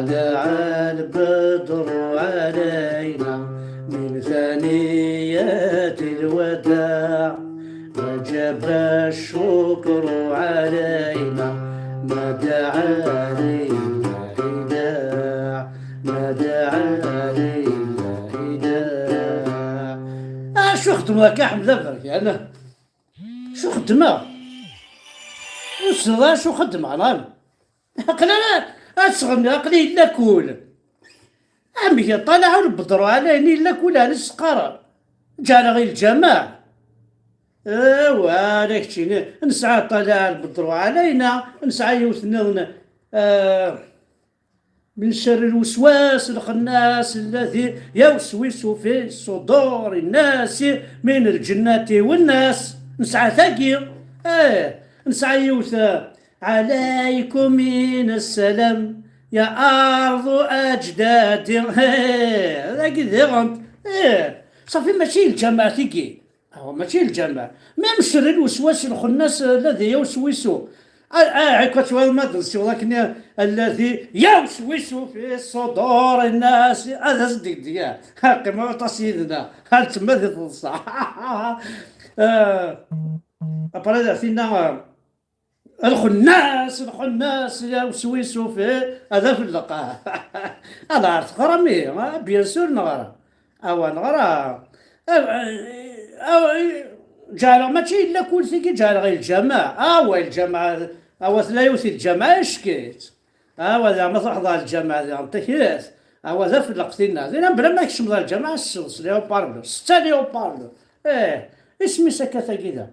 دعا البدر علينا من ثنيات الوداع وجب الشكر علينا ما دعا لله داع ما دعا لله داع. شو خدمة كحمد لبرك أنا شو خدمة وصلا شو خدمة أنا أقلا أصغرني أقلي إلا كول عمي طلعوا البدروا عليني إلا كول على السقارة جانا غير الجماعة هذاك شي نسعى طلع البدروا علينا نسعى يوثنا من شر الوسواس الخناس الذي يوسوس في صدور الناس من الجنة والناس نسعى ثقيل نسعى يوثى عليكم من السلام يا أرض أجدادي هذا كذا صافي ماشي الجماعة ثقيل هو ماشي الجماعة من شر الوسواس الخناس الذي يوسوس كتبغي المدرسة ولكن الذي يوسوس في صدور الناس هذا صديق ديال قيمة تصيدنا هل تما ذي الصح أبرد فينا الخناس يوسوس في هذا في اللقاء هذا عرفت غرامي بيان سور نغرا أو نغرا جال ماشي إلا كل شيء جال غير الجماعة الجماعة لا يوثي الجماعة شكيت ذا ما تحضر الجماعة ذا متكيس ذا في لقتنا ذا بلا ما يكشم ذا الجماعة السلس ليوباردو ستة ليوباردو اسمي سكتة كذا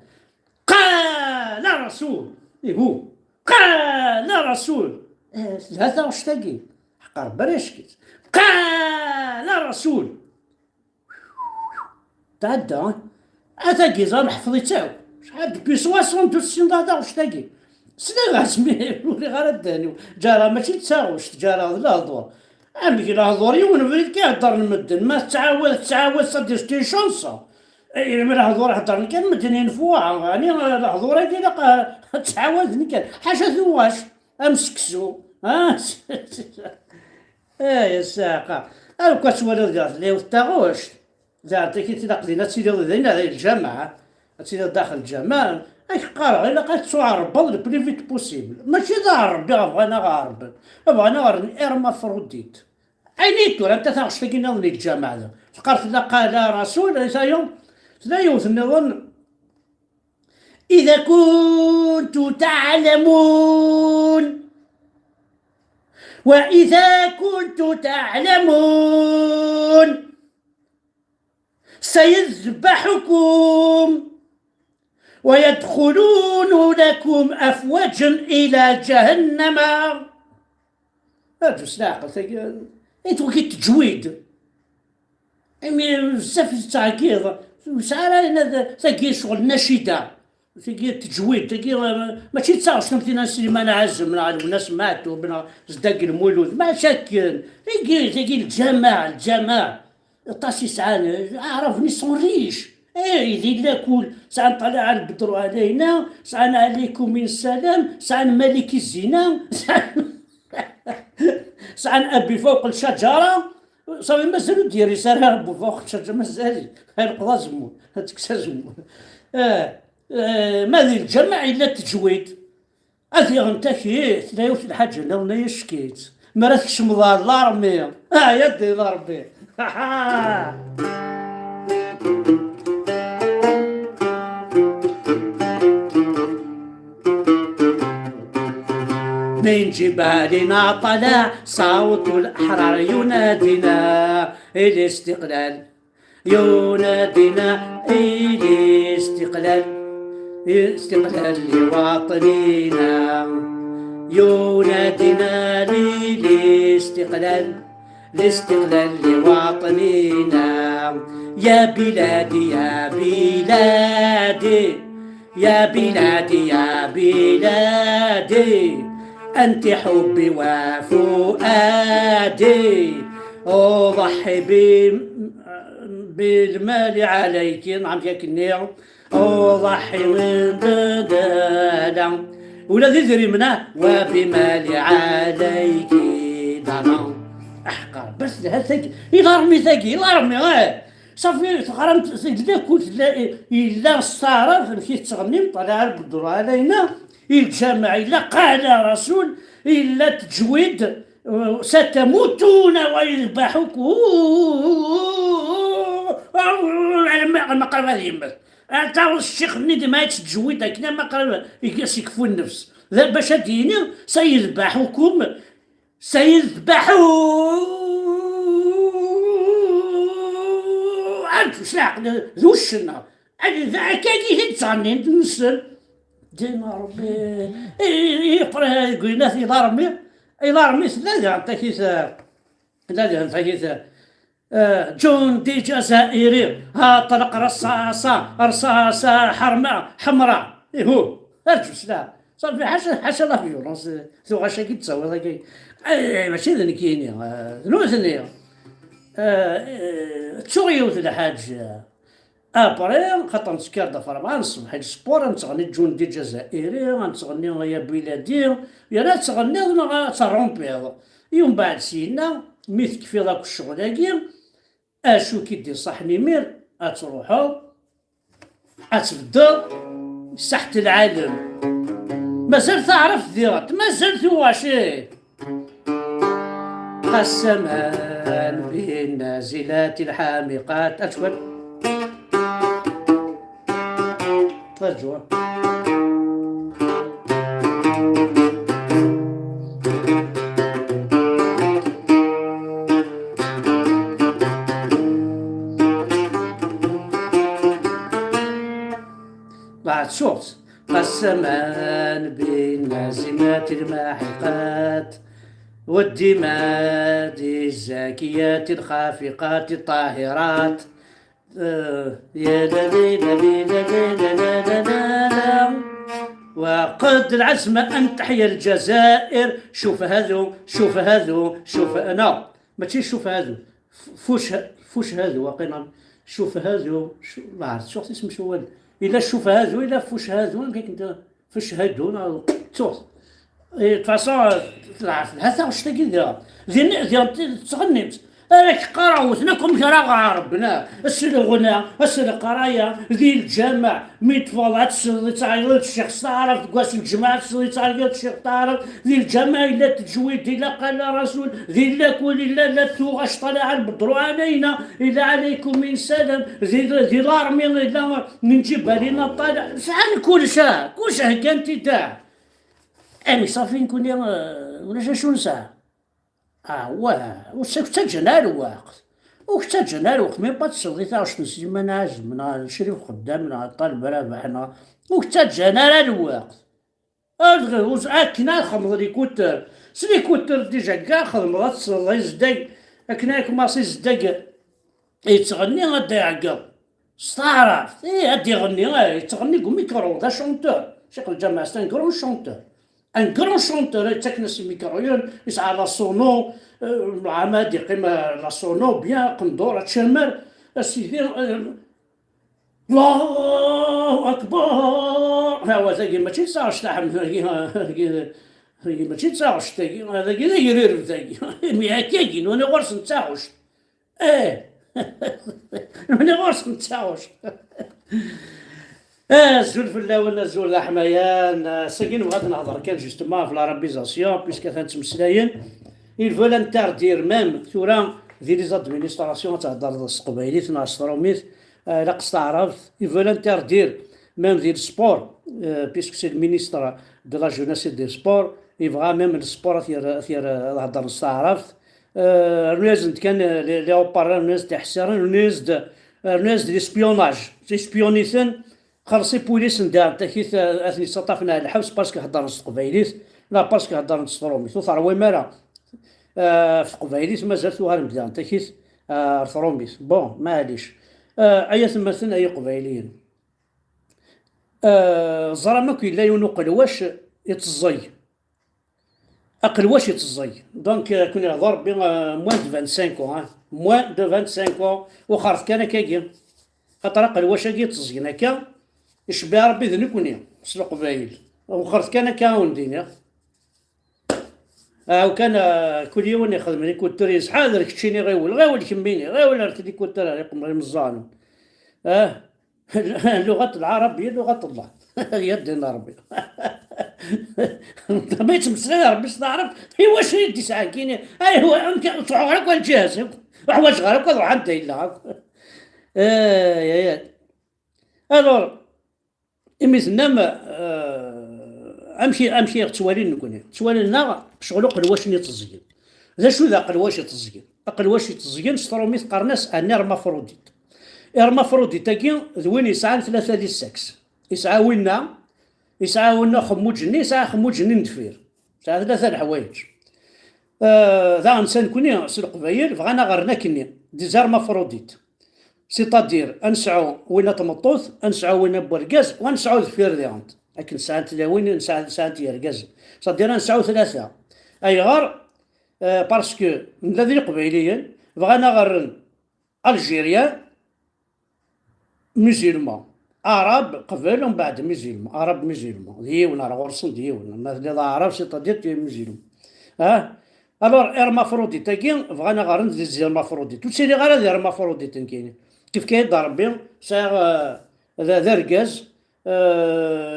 قال رسول هو قال رسول هذا واش تاقي حقر بريشكيت قال رسول تعدى أتاقي زان حفظي تاو شحال بي 62 هذا واش تاقي سنا غاسمي ولي غير الداني جارا ماشي تساوش جارا لا هضور عمي لا هضور يون بريد كيهضر المدن ما تعاود صدي شتي شونصة اي ما هضور هضرني كان مدنين فوا يعني الهضور هادي لا تعاودني كان حاجه ذواش امسكسو يا ساقه او كتولد قالت لي وتاغوش زعما كي تلاقينا تسيدي لنا الجامعه تسيدي داخل الجامعه قارع الا قالت تعرب لو بلي فيت بوسيبل ماشي ضارب بغانا غارب بغانا غير ارمافروديت عينيتو انت تاغش فينا نضني الجامعه قالت لا قال رسول لا يوث النظن إذا كنتم تعلمون وإذا كنتم تعلمون سيذبحكم ويدخلون لكم أفواجا إلى جهنم هذا سلاقة يتوكي التجويد بزاف التعقيد وسعر هذا تاقي شغل نشيدة تاقي التجويد تاقي ماشي تصاوش نمتينا سليمان عزم الناس ماتوا بنا زداق المولود ما شاكن تاقي الجماع طاسي سعان عرفني صوريش إذا لا كل سعان طلع البدر علينا سعان عليكم من السلام سعان ملك الزنا سعان أبي فوق الشجرة صافي مازالو دير رسالة ربو فوق الشجرة مازال غينقضى زمون هتكسى زمون ما ذي الجمع إلا التجويد أثي غنتاكيت لا يوث الحاجة لا يشكيت ما راه تكشم الله رمي يدي الله ربي من جبالنا طلع صوت الأحرار ينادينا الاستقلال ينادينا استقلال لوطننا ينادينا الاستقلال لوطننا يا بلادي يا بلادي يا بلادي يا بلادي أنت حبي وفؤادي أضحي بالمال عليك نعم كنيع أضحي من بدالا ولا ذي منه وبمال عليك دانا بس هذاك إلا رمي ثاقي إلا رمي صافي تغرمت إلا كنت إلا الصارف مشيت تغني طلع البدر علينا الجامع إلا قال رسول إلا تجويد ستموتون ويذبحكم على ما قال هذه يمس تا الشيخ ندي ما يتجويد هكذا ما قال يكفو النفس باش ديني سيذبحكم عرفت واش العقل ذو الشنا كاين تغني نسل ديما ربي يقرا قلنا إلا رمي لا عطاك لا عطاك جندي جزائري ها طلق رصاصة حمراء هو هرتوش لا صافي حاشا لا فيولونس ثو غاشا كي تصور هكا ماشي ذني كاينين نو ثنيا تشوغيوت الحاج ابري خاطر نسكر دفر مع الصبح السبور نتغني جندي جزائري غنتغني يا بلادي يا لا تغني ترومبيض يوم بعد سينا ميت كفي داك الشغل هاكي اشو كي دير صح نمير اتروحو اتبدا ساحة العالم مازال تعرف ديرت مازال تواشي قسمان بالنازلات الحامقات اشكر ترجع بعد شوط قسمان بالنازمات الماحقات والدماد الزاكيات الخافقات الطاهرات يا لا وقد العزم أن تحيا الجزائر شوف أنا ماشي شوف هذو فوش هذو وقينا شوف هذو ما عرفت شو اسم شو إلا شوف هذو إلا فوش هذو كيك أنت فوش هذو توص فاصون هذا واش تقدر زين تغنيت راك قراوتنا كم راه ربنا الغنى القرايه ذي الجامع ميتفضات سيدي تعيط الشيخ صارف تقاس الجماعه سيدي تعيط الشيخ طارق ذي الجامع الا تجويد الا قال رسول ذي لا كل الا لا توغاش طلع البدر علينا الا عليكم من سلام ذي الارمي الا من جبالنا طالع شحال كلشا كانت تاع امي صافي نكون ولا شنو نسى وتجنا الوقت وتجنا الوقت مي با تصدي تاع واش نسي ما نعزم نشري خدام طالب رابحنا وتجنا الوقت كنا خمض لي كوتر سلي كوتر ديجا كاع خدم تصلي زداك كنا كماسي زداك يتغني غدا يعقب استعرف غادي يغني تغني ميكرو دا شونتور شيخ الجامع سي ان كرون شونتور ان كرون شونتور تكنس الميكرويون يسعى لا سونو العماد يقيم لا سونو بيان قندوره تشمر السيدي الله اكبر هو ذاك ماشي تصاوش تاع ماشي تصاوش هذاك يرير ذاك مي هكاكين وانا غرس نتاوش انا غرس نتاوش زول فلا ولا زول حمايان ساكن وغادي نهضر كان جوستومون في لارابيزاسيون بيسكو تنتمسلاين il veut l'interdire même ثورا ذي لي زادمينستراسيون تهضر السقبايليت ناصروميت لا قستعرف il veut l'interdire même ذي السبور بيسكو سي المينيستر دو لا جوناس دي سبور يبغى ميم السبور ثير هضر نستعرف الناس كان لي اوبارا الناس تحسرن الناس دي سبيوناج سبيونيثن خلصي بوليس ندار تاكيت اثني سطفنا الحبس باسكو هضر نستقبايليت لا باسكو هضر نستروميت وثروي مالا في قبايليت مازال ثوار مزيان تاكيت ثروميت بون معليش ايا ثمثن اي قبايليين زرا كاين لا ينقل واش يتزي اقل يتزي دونك كون يهضر بين موان دو 25 موان دو 25 وخرج كان كاين خاطر اقل واش يتزي هكا يشبه ربي ذنكوني سلو قبايل وخرج كان كاون دينا وكان كل يوم يخدم ليكوتور يصحى درك تشيني غيول كميني غيول رت ليكوتور يقوم مزانون. اه لغة العربية لغة الله هي دين ربي. ما يتمسنا ربي تعرف هي واش يدي ساعة كاين اي هو يمكن صغارك والجهاز واش غيرك روح انت الا يا الور مثلنا ما امشي توالين نكون توالينا شغلو قلواش تزين. ذا شو ذا قلواش تزين قلواش تزين ستروميت قرناس انير مفروديت مفروديت تاكي ذوين يسعى ثلاثة ديال السكس يسعى ونا خمو جني يسعى خمو جني ندفير يسعى ثلاثة الحوايج. ذا انسان كوني سي القبايل فغانا غرنا كني ديزار مفروديت سيتادير انسعو وين تمطوث انسعو وين بوركاز وانسعو ذفير ديالنت لكن ساعات وين ساعات يركاز صدير نسعو ثلاثة اي غار باسكو الذي قبيليا بغانا غرن الجيريا ميزيلمان عرب قبل ومن بعد ميزيلمان عرب ميزيلمان ديونا راه غرسن ديونا مثلا عرب سيتادير ميزيلمان الور ارمافروديت تاكي بغانا غرن ديال ارمافروديت توتسيلي غير هذا ارمافروديت كاين كيف كاين ربي ساغ ذا ركاز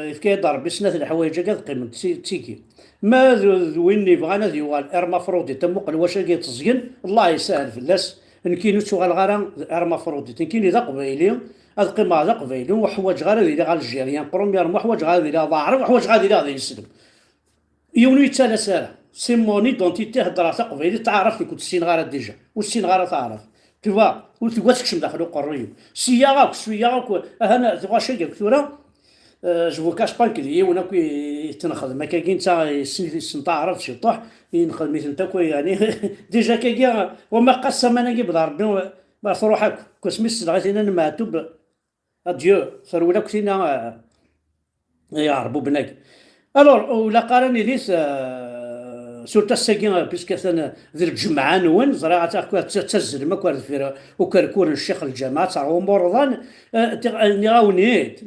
كيف كاين ربي سنة الحوايج كاع قيمة تيكي ما وين بغانا ديوال ارمافروديت تموقل واش كي تزين الله يسهل فلاس نكينو شغل غير ارمافروديت كاين ذا قبيلي هاد القيمة ذا قبيلي وحوايج غير اللي غير الجيريان بروميير حوايج غير اللي ظاهر وحوايج غير اللي يسلم يونو يتسالى سالا سي مون ايدونتيتي هضره تقبيلي تعرف كنت السين غير ديجا والسين غير تعرف tu vois وتبغى تكشم داخل قريو سياغاك سياغاك انا تبغى شي كثوره جو كاش با كدي وانا كي تنخدم ما كاين تا سن تعرف شي طح ينخدم انت كوي يعني ديجا كاين وما قسم انا نجيب ربي ما روحك كسميس لغايه انا معتوب اديو صاروا لك فينا يا ربو بنك الور ولا قارني ليس سورتا الساكين بيسكو ثنا ذي الجمعة نون زراعة تزل ما كوار فيرا وكركور الشيخ الجماعة تاع مرضان نغاونيت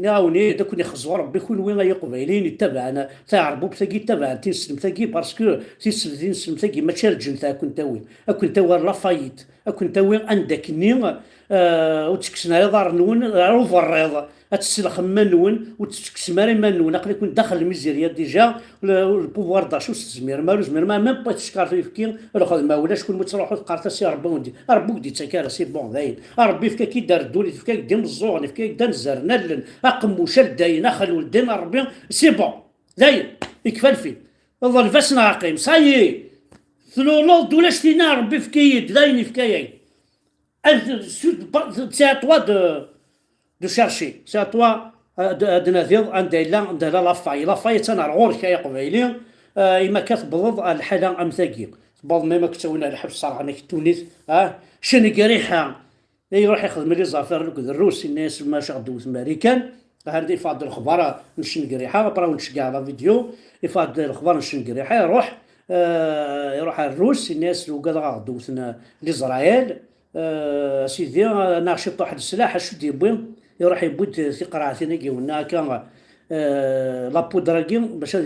داك يخزوا ربي كل وين يقبيلين يتبعنا تعربوا بثقي تبع تنسلم ثقي باسكو تنسلم ثقي ما تشارجن ثا كنت وين كنت وين لافايت كنت وين عندك نين وتكسنا دار نون روف الرياض تسلخ منون وتكسماري منون اقل يكون داخل الميزيريا ديجا البوفوار دا شو زمير مالو زمير ما با تشكار في فكين الاخذ ما ولاش كل متروحوا قارتا سي ربي ودي ربي ودي تكار سي بون ذاين ربي فكا كي دار دولي فكا ديم الزون فكا دان زرنل اقم وشل داين اخل ولدين ربي سي بون ذاين يكفى في والله الفاس ناقيم صايي ثلو دولاش تينا ربي فكايد ذاين فكايد c'est à toi de chercher, c'est à toi de نذيض عند لا فاي تاع غور كاي قبيلي إما كتبلض الحالة أمثاكي بعض ما كتسوينا الحبس صراحة أنا تونس شنو قريحة يروح يخدم لي زافير لوك الروس الناس ما شغدو أمريكان هذا يفضل الخبر نشن قريحة براو نشقع على فيديو يفضل الخبر نشن قريحة يروح الروس الناس لو قال غادوثنا لإسرائيل سيدي ناشط واحد السلاح اش ديبوي يروح يبود في قراعتنا كيونا كان لابودراكي باش هذه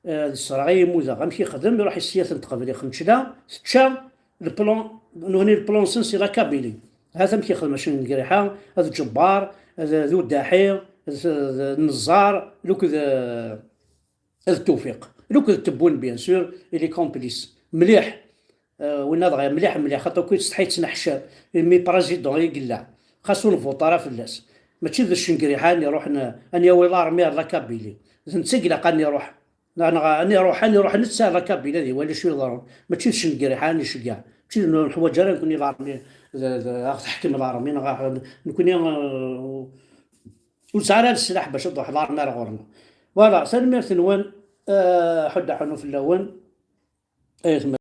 الصراغاي يموت غنمشي يخدم يروح السياسه تقبل خمشلا تشا البلون نوني البلون سي لا كابيلي هذا مشي يخدم ماشي نقريحه هذا الجبار هذا ذو الداحي النزار لوك التوفيق لوك التبون بيان سور لي كومبليس مليح وين هذا مليح خاطر كي تستحي تنحشى مي بريزيدون يقلع خاصو الفوطاره فلاس ماشي ذا الشنقريحه اني روح اني ويلا رمي لا كابيلي نتسقلا قاني روح اني روح نتسا لا كابيلي هذه ولا شويه ضروري ماشي الشنقريحه اني شكاع ماشي الحوايج راه نكوني لارمي تحكم الارمي نكوني وسعر السلاح باش تروح لارمي راه غورنا فوالا سلمي ثنوان حد حنو في اللون